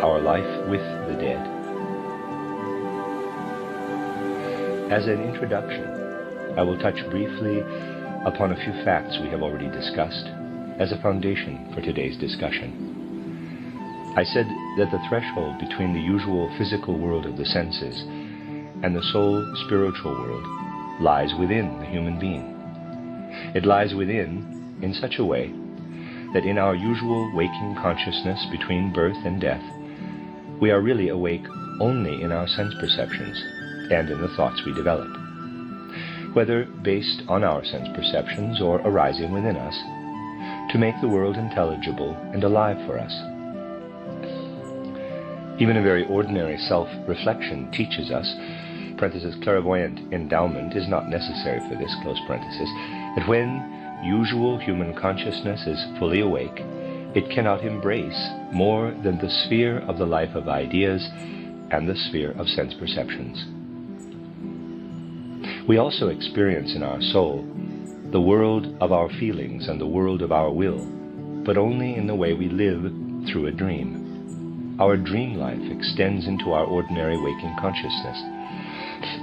our life with the dead. As an introduction, I will touch briefly upon a few facts we have already discussed as a foundation for today's discussion. I said that the threshold between the usual physical world of the senses and the soul spiritual world lies within the human being. It lies within in such a way that in our usual waking consciousness between birth and death, we are really awake only in our sense perceptions and in the thoughts we develop, whether based on our sense perceptions or arising within us, to make the world intelligible and alive for us. Even a very ordinary self-reflection teaches us, parenthesis, clairvoyant endowment is not necessary for this, close parenthesis, that when usual human consciousness is fully awake, it cannot embrace more than the sphere of the life of ideas and the sphere of sense perceptions. We also experience in our soul the world of our feelings and the world of our will, but only in the way we live through a dream. Our dream life extends into our ordinary waking consciousness,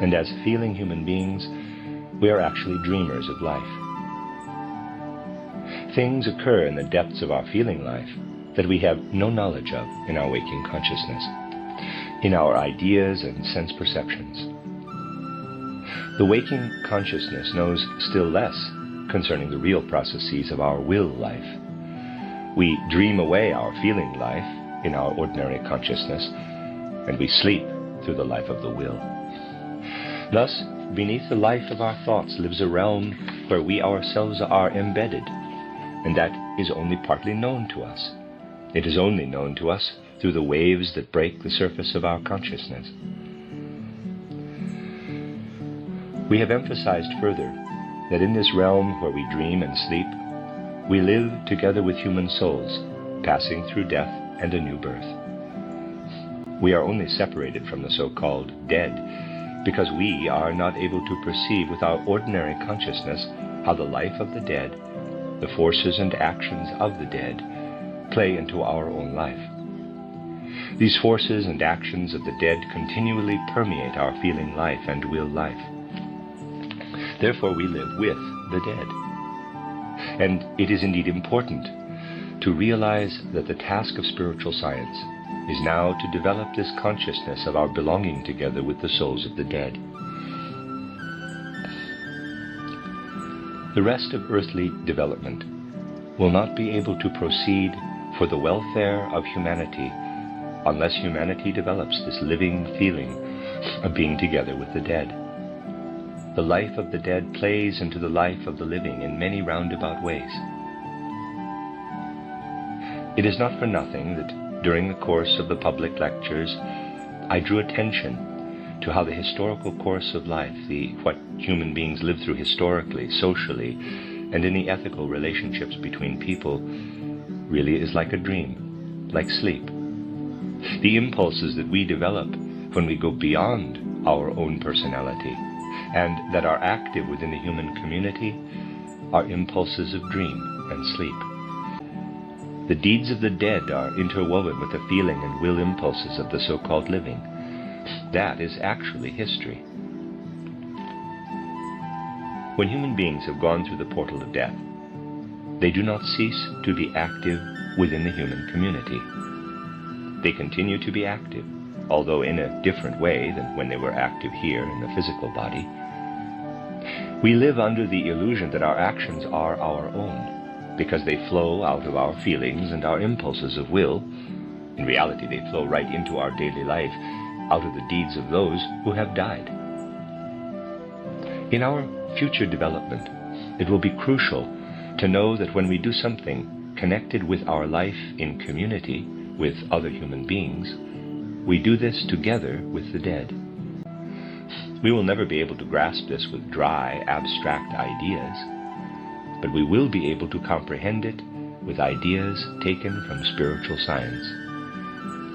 and as feeling human beings, we are actually dreamers of life. Things occur in the depths of our feeling life that we have no knowledge of in our waking consciousness, in our ideas and sense perceptions. The waking consciousness knows still less concerning the real processes of our will life. We dream away our feeling life in our ordinary consciousness, and we sleep through the life of the will. Thus, beneath the life of our thoughts lives a realm where we ourselves are embedded, and that is only partly known to us. It is only known to us through the waves that break the surface of our consciousness. We have emphasized further that in this realm where we dream and sleep, we live together with human souls, passing through death and a new birth. We are only separated from the so-called dead because we are not able to perceive with our ordinary consciousness how the life of the dead, the forces and actions of the dead, play into our own life. These forces and actions of the dead continually permeate our feeling life and will life. Therefore we live with the dead. And it is indeed important to realize that the task of spiritual science is now to develop this consciousness of our belonging together with the souls of the dead. The rest of earthly development will not be able to proceed for the welfare of humanity unless humanity develops this living feeling of being together with the dead. The life of the dead plays into the life of the living in many roundabout ways. It is not for nothing that during the course of the public lectures I drew attention to how the historical course of life, what human beings live through historically, socially, and in the ethical relationships between people, really is like a dream, like sleep. The impulses that we develop when we go beyond our own personality and that are active within the human community are impulses of dream and sleep. The deeds of the dead are interwoven with the feeling and will impulses of the so-called living. That is actually history. When human beings have gone through the portal of death, they do not cease to be active within the human community. They continue to be active, although in a different way than when they were active here in the physical body. We live under the illusion that our actions are our own, because they flow out of our feelings and our impulses of will. In reality, they flow right into our daily life, out of the deeds of those who have died. In our future development, it will be crucial to know that when we do something connected with our life in community with other human beings, we do this together with the dead. We will never be able to grasp this with dry, abstract ideas, but we will be able to comprehend it with ideas taken from spiritual science.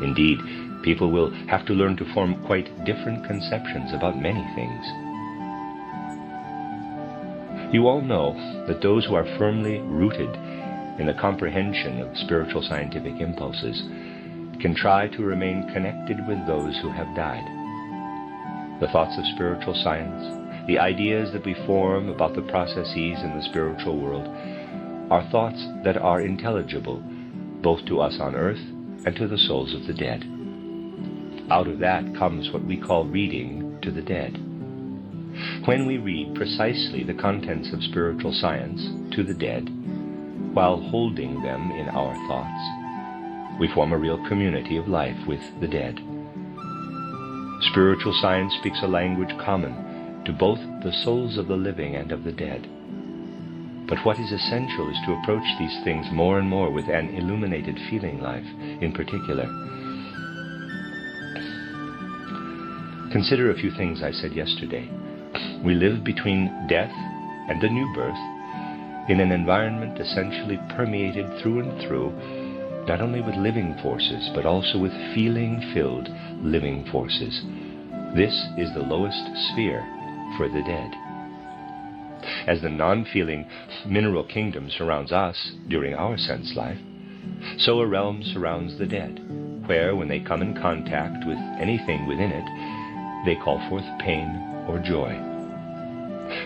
Indeed, people will have to learn to form quite different conceptions about many things. You all know that those who are firmly rooted in the comprehension of spiritual scientific impulses can try to remain connected with those who have died. The thoughts of spiritual science, the ideas that we form about the processes in the spiritual world, are thoughts that are intelligible both to us on earth and to the souls of the dead. Out of that comes what we call reading to the dead. When we read precisely the contents of spiritual science to the dead, while holding them in our thoughts, we form a real community of life with the dead. Spiritual science speaks a language common to both the souls of the living and of the dead. But what is essential is to approach these things more and more with an illuminated feeling life in particular. Consider a few things I said yesterday. We live between death and a new birth in an environment essentially permeated through and through, not only with living forces, but also with feeling-filled living forces. This is the lowest sphere for the dead. As the non-feeling mineral kingdom surrounds us during our sense life, so a realm surrounds the dead, where, when they come in contact with anything within it, they call forth pain or joy.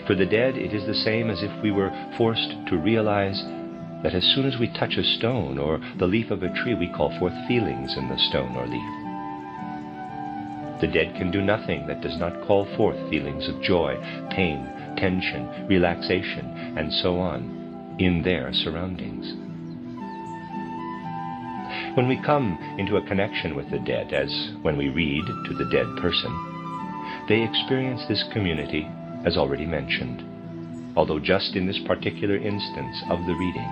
For the dead, it is the same as if we were forced to realize that as soon as we touch a stone or the leaf of a tree, we call forth feelings in the stone or leaf. The dead can do nothing that does not call forth feelings of joy, pain, tension, relaxation, and so on in their surroundings. When we come into a connection with the dead, as when we read to the dead person, they experience this community as already mentioned, although just in this particular instance of the reading.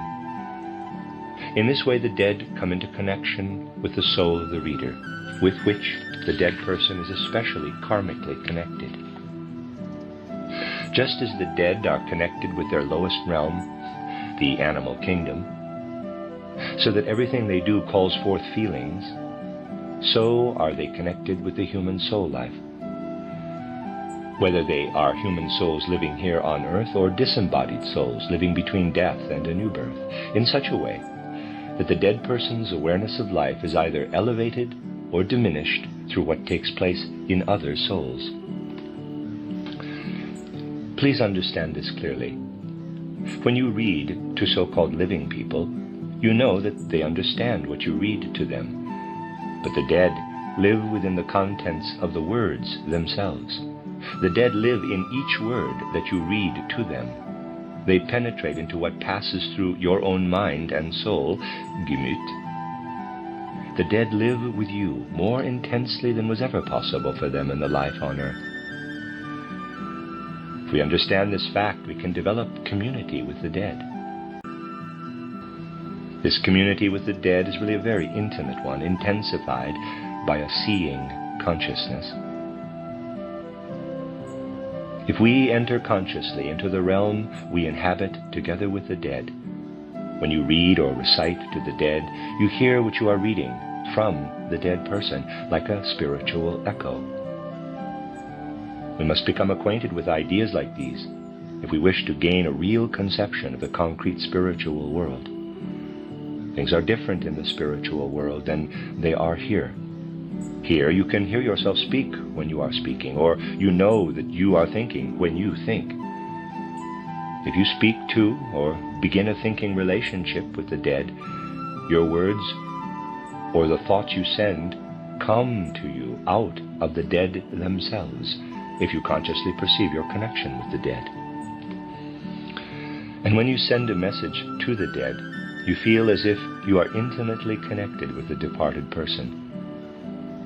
In this way, the dead come into connection with the soul of the reader, with which the dead person is especially karmically connected. Just as the dead are connected with their lowest realm, the animal kingdom, so that everything they do calls forth feelings, so are they connected with the human soul life. Whether they are human souls living here on earth or disembodied souls living between death and a new birth, in such a way that the dead person's awareness of life is either elevated or diminished through what takes place in other souls. Please understand this clearly. When you read to so-called living people, you know that they understand what you read to them. But the dead live within the contents of the words themselves. The dead live in each word that you read to them. They penetrate into what passes through your own mind and soul, Gemüt. The dead live with you more intensely than was ever possible for them in the life on earth. If we understand this fact, we can develop community with the dead. This community with the dead is really a very intimate one, intensified by a seeing consciousness. If we enter consciously into the realm we inhabit together with the dead, when you read or recite to the dead, you hear what you are reading from the dead person, like a spiritual echo. We must become acquainted with ideas like these if we wish to gain a real conception of the concrete spiritual world. Things are different in the spiritual world than they are here. Here you can hear yourself speak when you are speaking, or you know that you are thinking when you think. If you speak to or begin a thinking relationship with the dead, your words or the thoughts you send come to you out of the dead themselves, if you consciously perceive your connection with the dead. And when you send a message to the dead, you feel as if you are intimately connected with the departed person.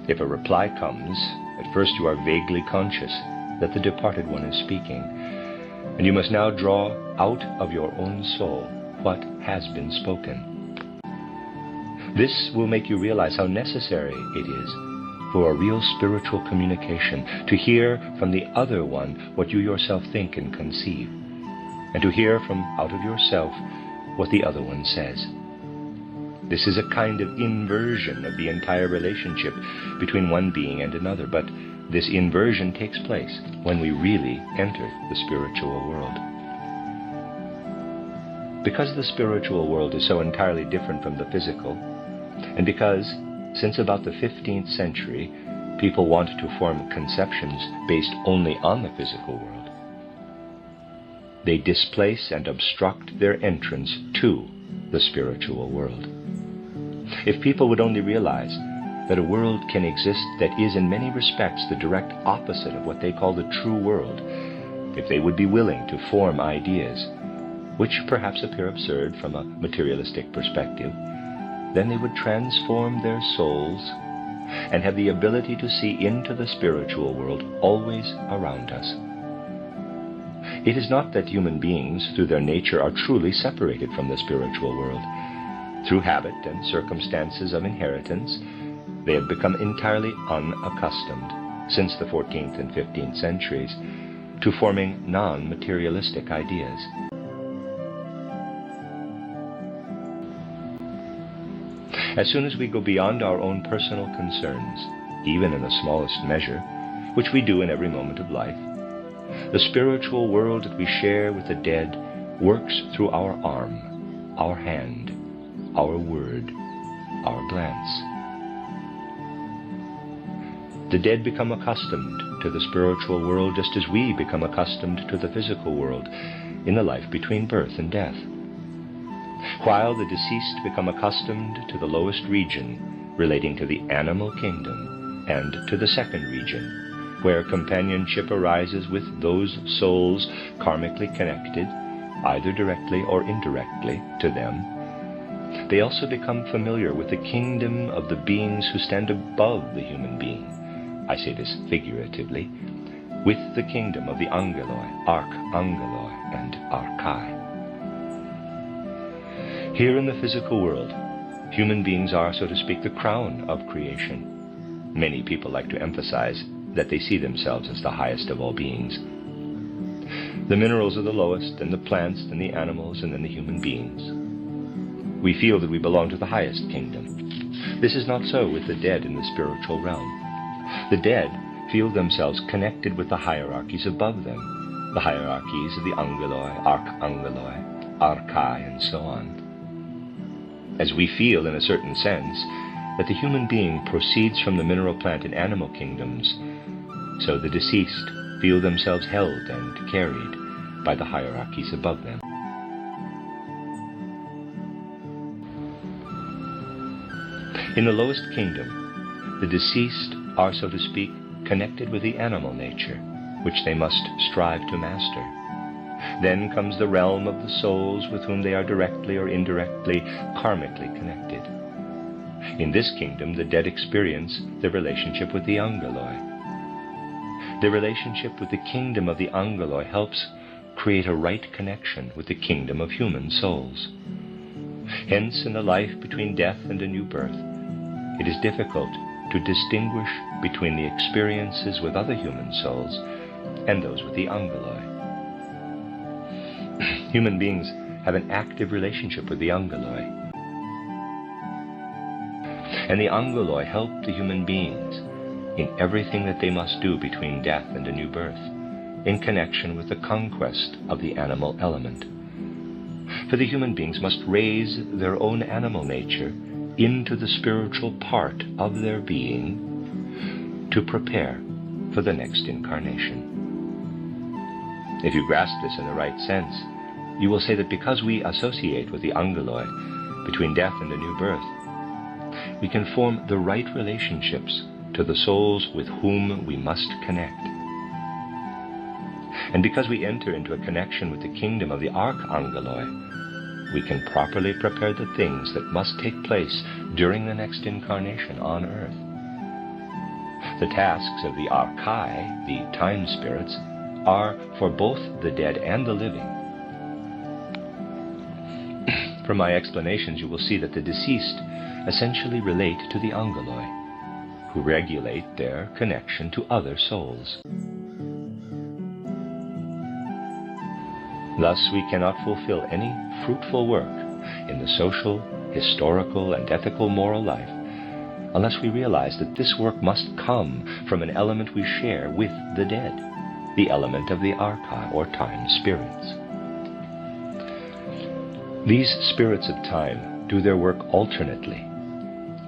If a reply comes, at first you are vaguely conscious that the departed one is speaking, and you must now draw out of your own soul what has been spoken. This will make you realize how necessary it is for a real spiritual communication, to hear from the other one what you yourself think and conceive, and to hear from out of yourself what the other one says. This is a kind of inversion of the entire relationship between one being and another, but this inversion takes place when we really enter the spiritual world. Because the spiritual world is so entirely different from the physical, and because since about the 15th century, people want to form conceptions based only on the physical world. They displace and obstruct their entrance to the spiritual world. If people would only realize that a world can exist that is in many respects the direct opposite of what they call the true world, if they would be willing to form ideas which perhaps appear absurd from a materialistic perspective, then they would transform their souls and have the ability to see into the spiritual world always around us. It is not that human beings, through their nature, are truly separated from the spiritual world. Through habit and circumstances of inheritance, they have become entirely unaccustomed, since the 14th and 15th centuries, to forming non-materialistic ideas. As soon as we go beyond our own personal concerns, even in the smallest measure, which we do in every moment of life, the spiritual world that we share with the dead works through our arm, our hand, our word, our glance. The dead become accustomed to the spiritual world just as we become accustomed to the physical world in the life between birth and death. While the deceased become accustomed to the lowest region relating to the animal kingdom and to the second region, where companionship arises with those souls karmically connected, either directly or indirectly, to them, they also become familiar with the kingdom of the beings who stand above the human being. I say this figuratively, with the kingdom of the angeloi, archangeloi, and archai. Here in the physical world, human beings are, so to speak, the crown of creation. Many people like to emphasize that they see themselves as the highest of all beings. The minerals are the lowest, and the plants, and the animals, and then the human beings. We feel that we belong to the highest kingdom. This is not so with the dead in the spiritual realm. The dead feel themselves connected with the hierarchies above them, the hierarchies of the angeloi, archangeloi, archai, and so on. As we feel, in a certain sense, that the human being proceeds from the mineral, plant, and animal kingdoms, so the deceased feel themselves held and carried by the hierarchies above them. In the lowest kingdom, the deceased are, so to speak, connected with the animal nature, which they must strive to master. Then comes the realm of the souls with whom they are directly or indirectly karmically connected. In this kingdom, the dead experience the relationship with the angeloi. The relationship with the kingdom of the angeloi helps create a right connection with the kingdom of human souls. Hence, in the life between death and a new birth, it is difficult to distinguish between the experiences with other human souls and those with the angeloi. Human beings have an active relationship with the angeloi, and the angeloi help the human beings in everything that they must do between death and a new birth, in connection with the conquest of the animal element. For the human beings must raise their own animal nature into the spiritual part of their being to prepare for the next incarnation. If you grasp this in the right sense, you will say that because we associate with the angeloi between death and a new birth, we can form the right relationships to the souls with whom we must connect. And because we enter into a connection with the kingdom of the archangeloi, we can properly prepare the things that must take place during the next incarnation on earth. The tasks of the archai, the time spirits, are for both the dead and the living. From my explanations, you will see that the deceased essentially relate to the angeloi, who regulate their connection to other souls. Thus, we cannot fulfill any fruitful work in the social, historical, and ethical moral life unless we realize that this work must come from an element we share with the dead, the element of the archai, or time spirits. These spirits of time do their work alternately.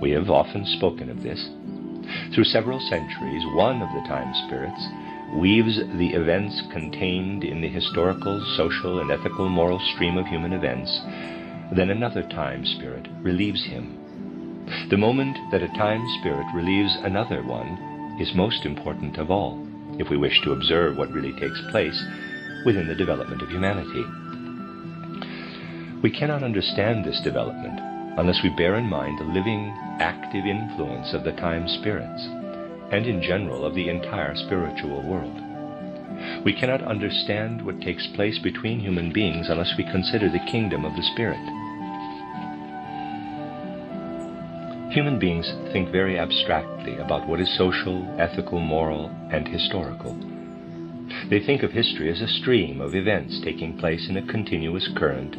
We have often spoken of this. Through several centuries, one of the time spirits weaves the events contained in the historical, social, and ethical moral stream of human events. Then another time spirit relieves him. The moment that a time spirit relieves another one is most important of all, if we wish to observe what really takes place within the development of humanity. We cannot understand this development unless we bear in mind the living, active influence of the time spirits, and in general of the entire spiritual world. We cannot understand what takes place between human beings unless we consider the kingdom of the spirit. Human beings think very abstractly about what is social, ethical, moral, and historical. They think of history as a stream of events taking place in a continuous current,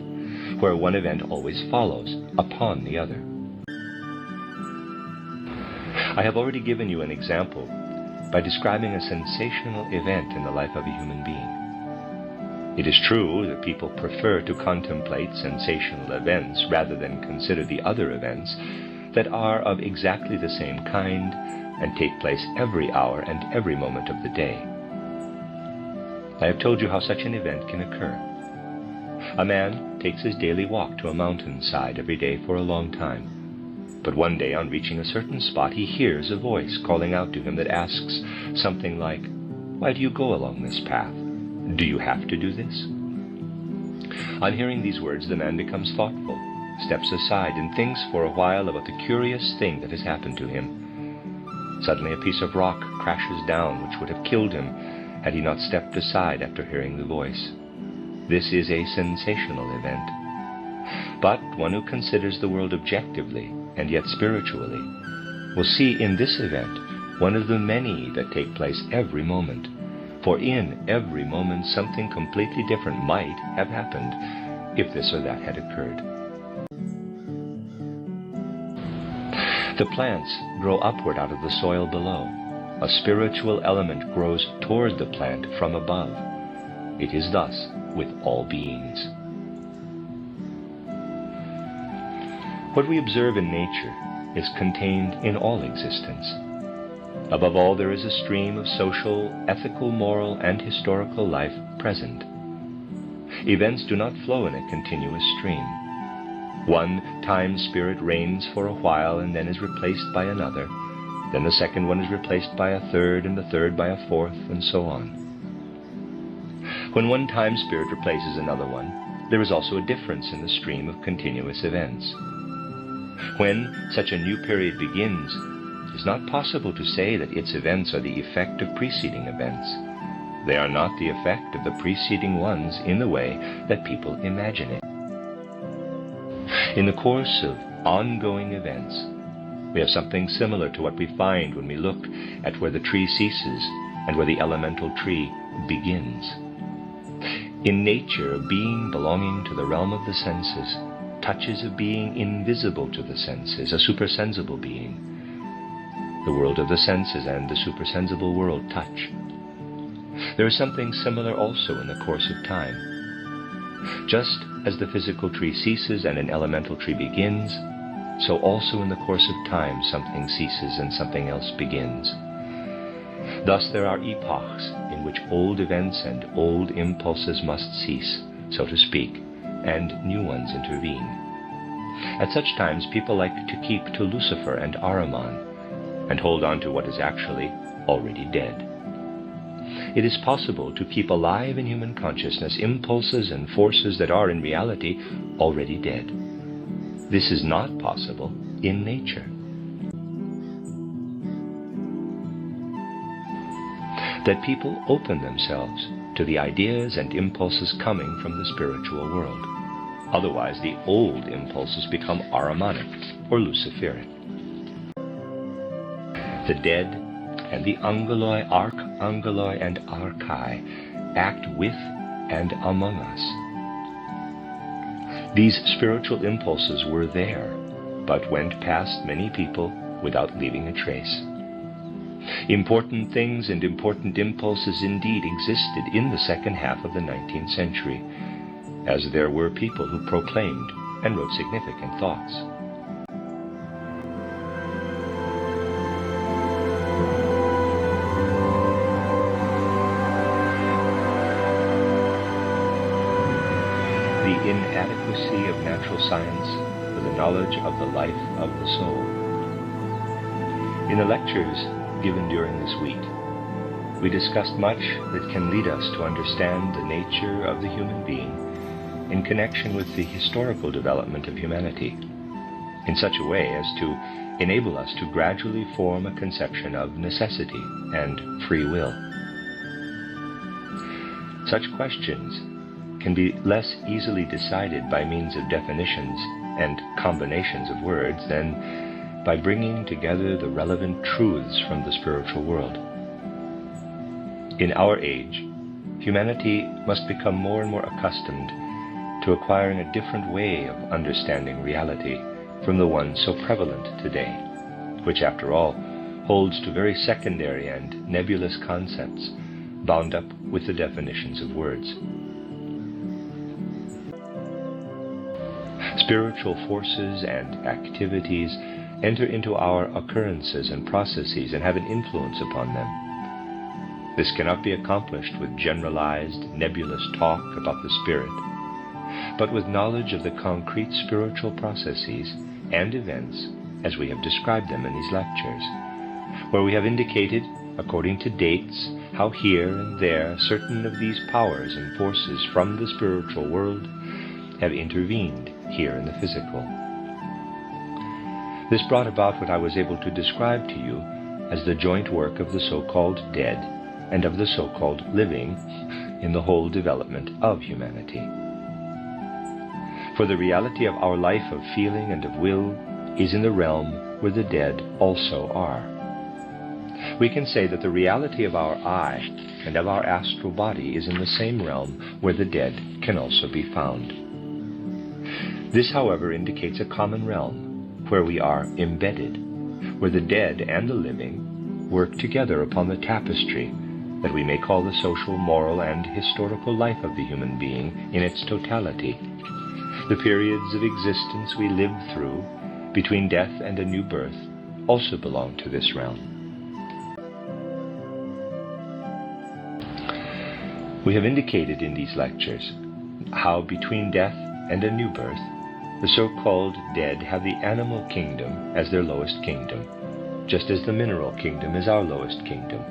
where one event always follows upon the other. I have already given you an example by describing a sensational event in the life of a human being. It is true that people prefer to contemplate sensational events rather than consider the other events that are of exactly the same kind and take place every hour and every moment of the day. I have told you how such an event can occur. A man takes his daily walk to a mountainside every day for a long time. But one day, on reaching a certain spot, he hears a voice calling out to him that asks something like, "Why do you go along this path? Do you have to do this?" On hearing these words, the man becomes thoughtful, steps aside, and thinks for a while about the curious thing that has happened to him. Suddenly a piece of rock crashes down, which would have killed him had he not stepped aside after hearing the voice. This is a sensational event. But one who considers the world objectively and yet spiritually will see in this event one of the many that take place every moment. For in every moment something completely different might have happened if this or that had occurred. The plants grow upward out of the soil below. A spiritual element grows toward the plant from above. It is thus with all beings. What we observe in nature is contained in all existence. Above all, there is a stream of social, ethical, moral, and historical life present. Events do not flow in a continuous stream. One time spirit reigns for a while and then is replaced by another. Then the second one is replaced by a third, and the third by a fourth, and so on. When one time spirit replaces another one, there is also a difference in the stream of continuous events. When such a new period begins, it is not possible to say that its events are the effect of preceding events. They are not the effect of the preceding ones in the way that people imagine it. In the course of ongoing events, we have something similar to what we find when we look at where the tree ceases and where the elemental tree begins. In nature, a being belonging to the realm of the senses touches a being invisible to the senses, a supersensible being. The world of the senses and the supersensible world touch. There is something similar also in the course of time. Just as the physical tree ceases and an elemental tree begins, so also in the course of time something ceases and something else begins. Thus there are epochs in which old events and old impulses must cease, so to speak, and new ones intervene. At such times people like to keep to Lucifer and Ahriman, and hold on to what is actually already dead. It is possible to keep alive in human consciousness impulses and forces that are in reality already dead. This is not possible in nature. That people open themselves to the ideas and impulses coming from the spiritual world. Otherwise, the old impulses become Ahrimanic or Luciferic. The dead and the angeloi, archangeloi, and archai act with and among us. These spiritual impulses were there, but went past many people without leaving a trace. Important things and important impulses indeed existed in the second half of the 19th century, as there were people who proclaimed and wrote significant thoughts. inadequacy of natural science for the knowledge of the life of the soul. In the lectures given during this week, we discussed much that can lead us to understand the nature of the human being in connection with the historical development of humanity, in such a way as to enable us to gradually form a conception of necessity and free will. Such questions can be less easily decided by means of definitions and combinations of words than by bringing together the relevant truths from the spiritual world. In our age, humanity must become more and more accustomed to acquiring a different way of understanding reality from the one so prevalent today, which after all holds to very secondary and nebulous concepts bound up with the definitions of words. Spiritual forces and activities enter into our occurrences and processes and have an influence upon them. This cannot be accomplished with generalized, nebulous talk about the spirit, but with knowledge of the concrete spiritual processes and events as we have described them in these lectures, where we have indicated, according to dates, how here and there certain of these powers and forces from the spiritual world have intervened here in the physical. This brought about what I was able to describe to you as the joint work of the so-called dead and of the so-called living in the whole development of humanity. For the reality of our life of feeling and of will is in the realm where the dead also are. We can say that the reality of our I and of our astral body is in the same realm where the dead can also be found. This, however, indicates a common realm where we are embedded, where the dead and the living work together upon the tapestry that we may call the social, moral, and historical life of the human being in its totality. The periods of existence we live through between death and a new birth also belong to this realm. We have indicated in these lectures how between death and a new birth, the so-called dead have the animal kingdom as their lowest kingdom, just as the mineral kingdom is our lowest kingdom.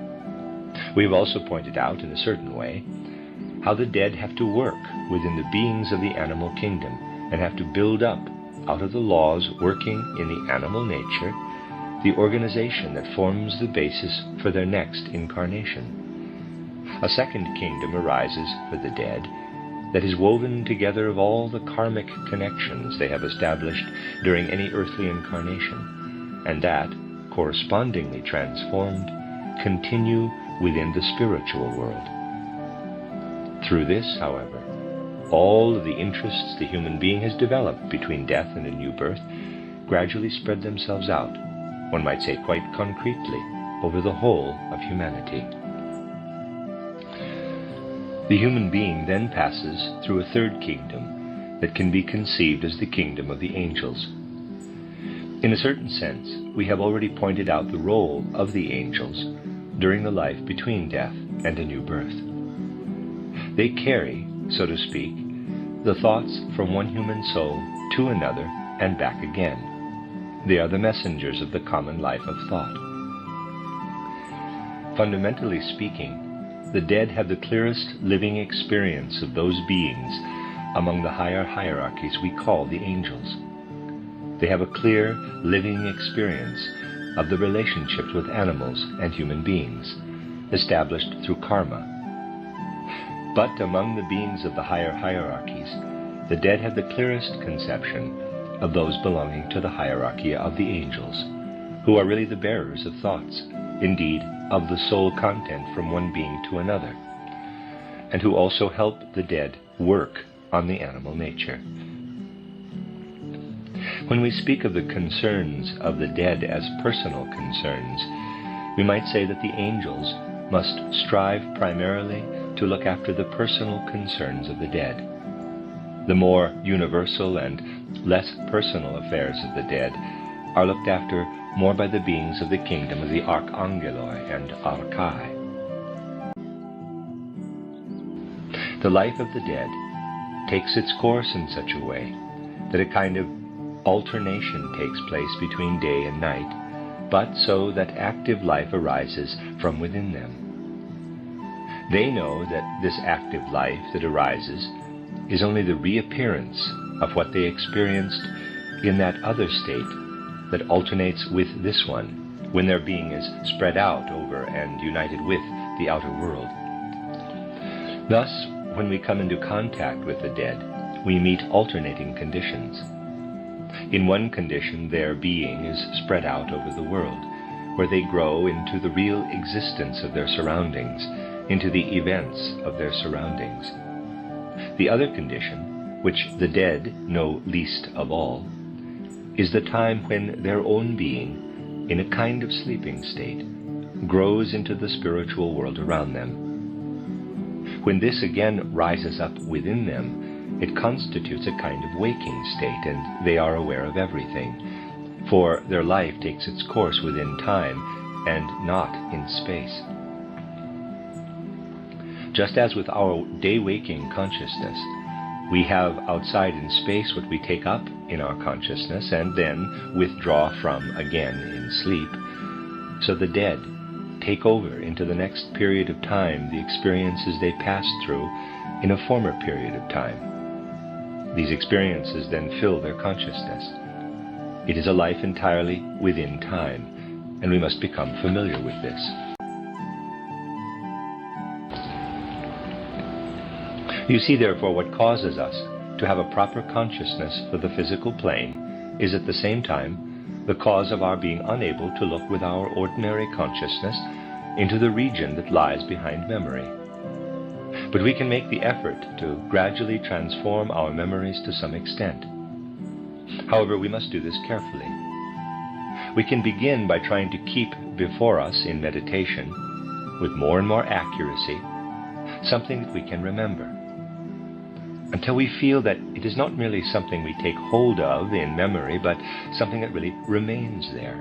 We have also pointed out in a certain way how the dead have to work within the beings of the animal kingdom and have to build up, out of the laws working in the animal nature, the organization that forms the basis for their next incarnation. A second kingdom arises for the dead that is woven together of all the karmic connections they have established during any earthly incarnation, and that, correspondingly transformed, continue within the spiritual world. Through this, however, all of the interests the human being has developed between death and a new birth gradually spread themselves out, one might say quite concretely, over the whole of humanity. The human being then passes through a third kingdom that can be conceived as the kingdom of the angels. In a certain sense, we have already pointed out the role of the angels during the life between death and a new birth. They carry, so to speak, the thoughts from one human soul to another and back again. They are the messengers of the common life of thought. Fundamentally speaking, the dead have the clearest living experience of those beings among the higher hierarchies we call the angels. They have a clear living experience of the relationships with animals and human beings, established through karma. But among the beings of the higher hierarchies, the dead have the clearest conception of those belonging to the hierarchy of the angels, who are really the bearers of thoughts, indeed, of the soul content from one being to another, and who also help the dead work on the animal nature. When we speak of the concerns of the dead as personal concerns, we might say that the angels must strive primarily to look after the personal concerns of the dead. The more universal and less personal affairs of the dead are looked after more by the beings of the kingdom of the Archangeloi and Archai. The life of the dead takes its course in such a way that a kind of alternation takes place between day and night, but so that active life arises from within them. They know that this active life that arises is only the reappearance of what they experienced in that other state that alternates with this one, when their being is spread out over and united with the outer world. Thus, when we come into contact with the dead, we meet alternating conditions. In one condition, their being is spread out over the world, where they grow into the real existence of their surroundings, into the events of their surroundings. The other condition, which the dead know least of all, is the time when their own being, in a kind of sleeping state, grows into the spiritual world around them. When this again rises up within them, it constitutes a kind of waking state, and they are aware of everything, for their life takes its course within time and not in space. Just as with our day-waking consciousness, we have outside in space what we take up in our consciousness and then withdraw from again in sleep, so the dead take over into the next period of time the experiences they passed through in a former period of time. These experiences then fill their consciousness. It is a life entirely within time, and we must become familiar with this. You see, therefore, what causes us to have a proper consciousness for the physical plane is at the same time the cause of our being unable to look with our ordinary consciousness into the region that lies behind memory. But we can make the effort to gradually transform our memories to some extent. However, we must do this carefully. We can begin by trying to keep before us in meditation, with more and more accuracy, something that we can remember, until we feel that it is not merely something we take hold of in memory, but something that really remains there.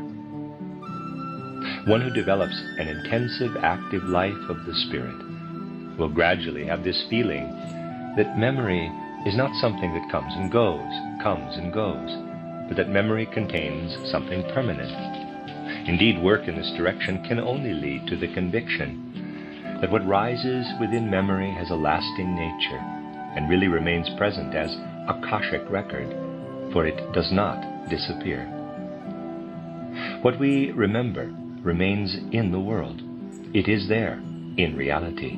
One who develops an intensive, active life of the spirit will gradually have this feeling that memory is not something that comes and goes, but that memory contains something permanent. Indeed, work in this direction can only lead to the conviction that what rises within memory has a lasting nature and really remains present as Akashic record, for it does not disappear. What we remember remains in the world. It is there in reality.